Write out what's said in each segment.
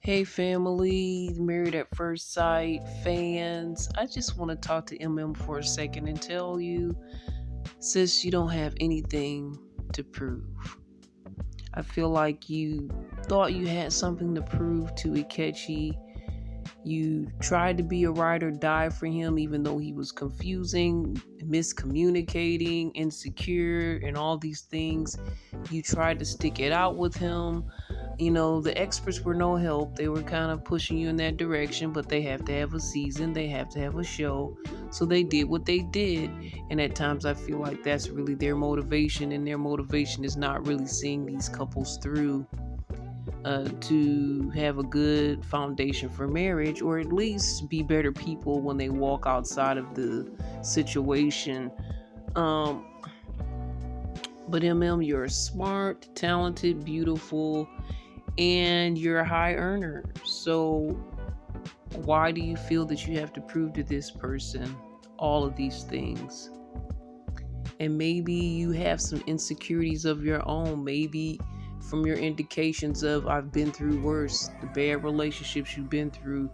Hey family, Married at First Sight fans. I just want to talk to Emem for a second and tell you, sis, you don't have anything to prove. I feel like you thought you had something to prove to Ikechi. You tried to be a ride or die for him, even though he was confusing, miscommunicating, insecure, and all these things. You tried to stick it out with him. The experts were no help. They were kind of pushing you in that direction, but they have to have a season, they have to have a show. So they did what they did. And at times I feel like that's really their motivation, and their motivation is not really seeing these couples through to have a good foundation for marriage, or at least be better people when they walk outside of the situation. Um, but you're smart, talented, beautiful, and you're a high earner. So why do you feel that you have to prove to this person all of these things? And maybe you have some insecurities of your own. Maybe from your indications of I've been through worse, the bad relationships you've been through,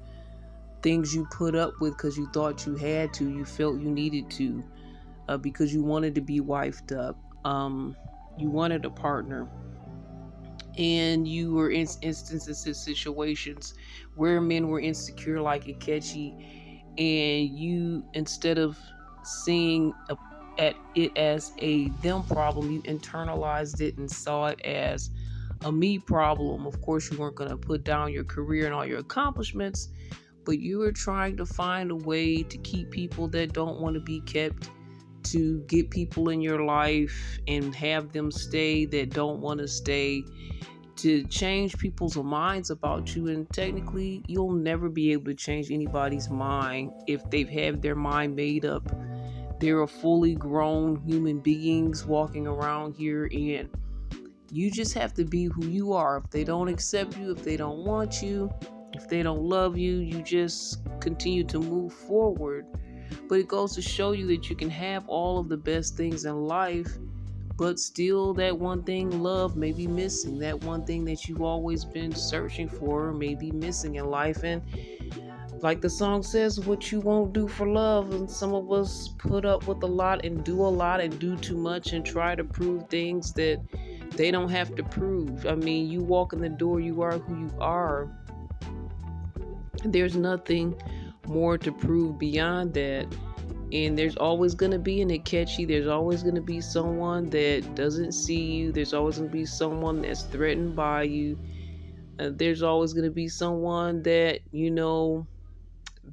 things you put up with because you thought you had to, you felt you needed to, because you wanted to be wifed up. You wanted a partner, and you were in instances and situations where men were insecure like Ikechi, and you, instead of seeing at it as a them problem, you internalized it and saw it as a me problem. Of course, you weren't going to put down your career and all your accomplishments, but you were trying to find a way to keep people that don't want to be kept, to get people in your life and have them stay that don't want to stay, to change people's minds about you. And technically, you'll never be able to change anybody's mind if they've had their mind made up. They're a fully grown human beings walking around here, and you just have to be who you are. If they don't accept you, if they don't want you, if they don't love you, you just continue to move forward. But it goes to show you that you can have all of the best things in life, but still that one thing, love, may be missing. That one thing that you've always been searching for may be missing in life. And like the song says, what you won't do for love. And some of us put up with a lot and do a lot and do too much and try to prove things that they don't have to prove. I mean, you walk in the door, you are who you are. There's nothing more to prove beyond that. And there's always going to be an Ikechi. There's always going to be someone that doesn't see you. There's always going to be someone that's threatened by you. There's always going to be someone that,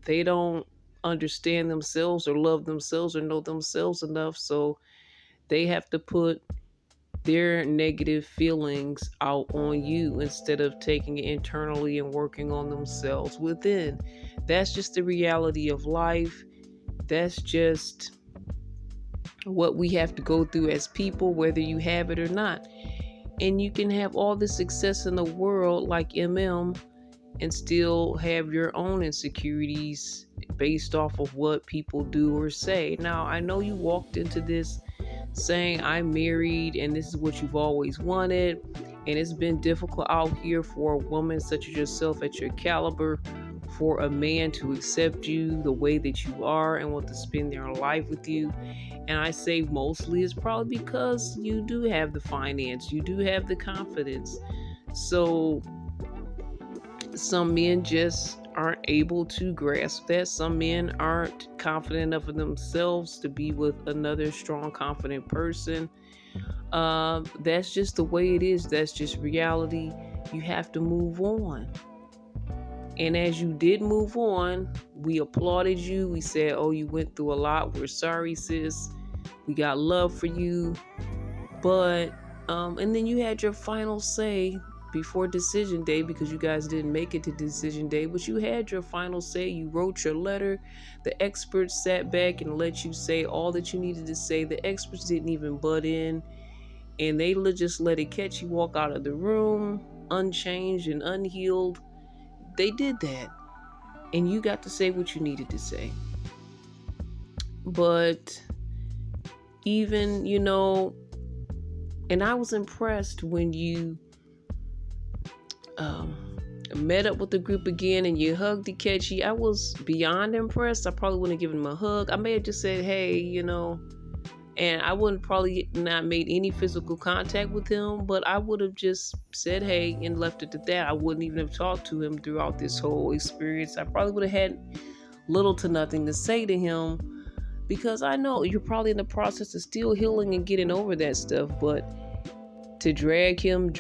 they don't understand themselves or love themselves or know themselves enough. So they have to put their negative feelings out on you instead of taking it internally and working on themselves within. That's just the reality of life. That's just what we have to go through as people, whether you have it or not. And you can have all the success in the world like Emem and still have your own insecurities based off of what people do or say. Now, I know you walked into this saying, I'm married and this is what you've always wanted. And it's been difficult out here for a woman such as yourself at your caliber, for a man to accept you the way that you are and want to spend their life with you. And I say mostly it's probably because you do have the finance, you do have the confidence. So some men just aren't able to grasp that. Some men aren't confident enough of themselves to be with another strong, confident person. That's just the way it is. That's just reality. You have to move on. And as you did move on, we applauded you. We said, oh, you went through a lot. We're sorry, sis. We got love for you. But, and then you had your final say before decision day, because you guys didn't make it to decision day, but you had your final say. You wrote your letter. The experts sat back and let you say all that you needed to say. The experts didn't even butt in, and they just let Ikechi walk out of the room unchanged and unhealed. They did that, and you got to say what you needed to say. But even, and I was impressed when you met up with the group again and you hugged Ikechi, I was beyond impressed. I probably wouldn't have given him a hug. I may have just said, hey, and I wouldn't probably not made any physical contact with him, but I would have just said hey and left it at that. I wouldn't even have talked to him throughout this whole experience. I probably would have had little to nothing to say to him because I know you're probably in the process of still healing and getting over that stuff, but to drag him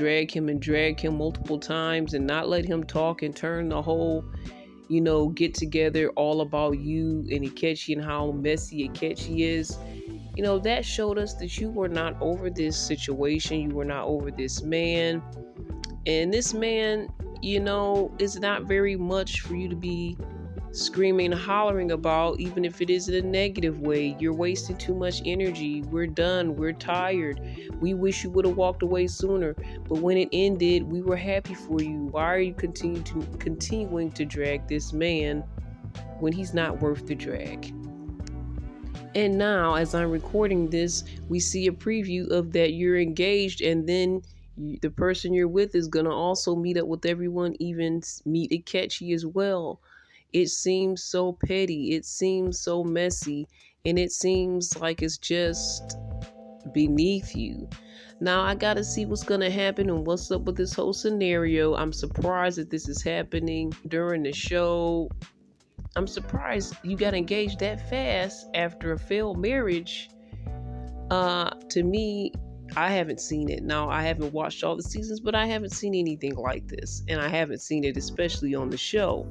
multiple times and not let him talk and turn the whole, get together all about you and Ikechi and how messy Ikechi is, that showed us that you were not over this situation. You were not over this man. And this man, is not very much for you to be screaming and hollering about, even if it is in a negative way. You're wasting too much energy. We're done. We're tired. We wish you would have walked away sooner. But when it ended, we were happy for you. Why are you continuing to drag this man when he's not worth the drag? And now, as I'm recording this, we see a preview of that you're engaged, and then the person you're with is going to also meet up with everyone, even meet Ikechi as well. It seems so petty. It seems so messy. And it seems like it's just beneath you. Now, I got to see what's going to happen and what's up with this whole scenario. I'm surprised that this is happening during the show. I'm surprised you got engaged that fast after a failed marriage. To me, I haven't seen it. Now, I haven't watched all the seasons, but I haven't seen anything like this. And I haven't seen it especially on the show.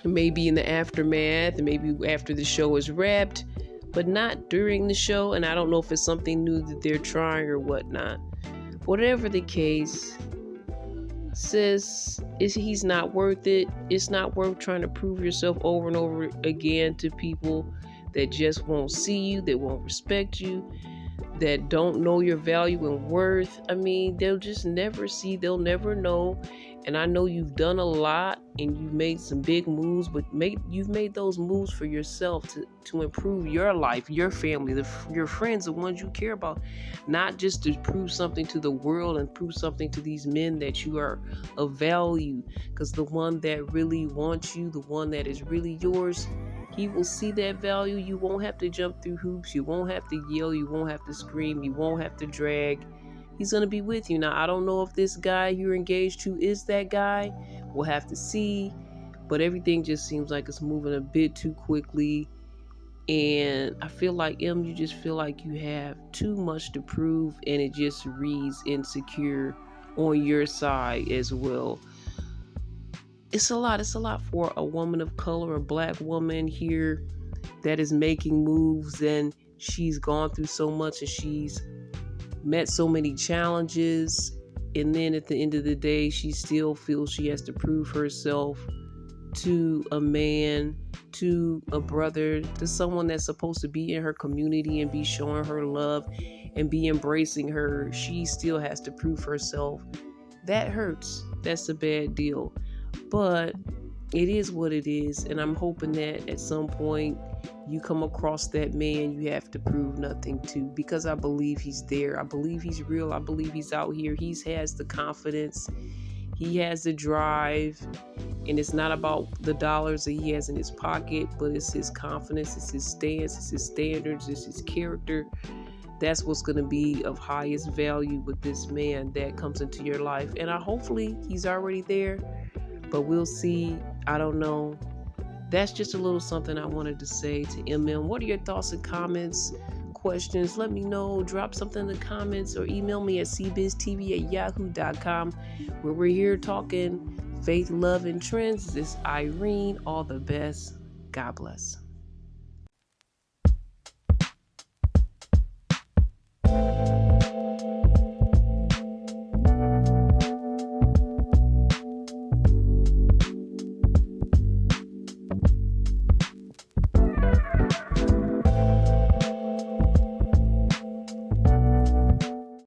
Maybe in the aftermath, maybe after the show is wrapped, but not during the show. And I don't know if it's something new that they're trying or whatnot. Whatever the case, sis, he's not worth it. It's not worth trying to prove yourself over and over again to people that just won't see you, that won't respect you, that don't know your value and worth. I mean, they'll just never see, they'll never know. And I know you've done a lot and you've made some big moves, but you've made those moves for yourself to improve your life, your family, your friends, the ones you care about, not just to prove something to the world and prove something to these men that you are of value. Because the one that really wants you, the one that is really yours, he will see that value. You won't have to jump through hoops. You won't have to yell. You won't have to scream. You won't have to drag. He's going to be with you. Now, I don't know if this guy you're engaged to is that guy. We'll have to see. But everything just seems like it's moving a bit too quickly. And I feel like, you just feel like you have too much to prove. And it just reads insecure on your side as well. It's a lot. It's a lot for a woman of color, a black woman here that is making moves, and she's gone through so much and she's met so many challenges, and then at the end of the day she still feels she has to prove herself to a man, to a brother, to someone that's supposed to be in her community and be showing her love and be embracing her. She still has to prove herself. That hurts. That's a bad deal, but it is what it is. And I'm hoping that at some point you come across that man you have to prove nothing to, because I believe he's there. I believe he's real. I believe he's out here. He has the confidence. He has the drive. And it's not about the dollars that he has in his pocket, but it's his confidence, it's his stance, it's his standards, it's his character. That's what's going to be of highest value with this man that comes into your life. And hopefully he's already there, but we'll see. I don't know. That's just a little something I wanted to say to Emem. What are your thoughts and comments, questions? Let me know. Drop something in the comments or email me at cbiztv@yahoo.com, where we're here talking faith, love, and trends. This is Irene. All the best. God bless.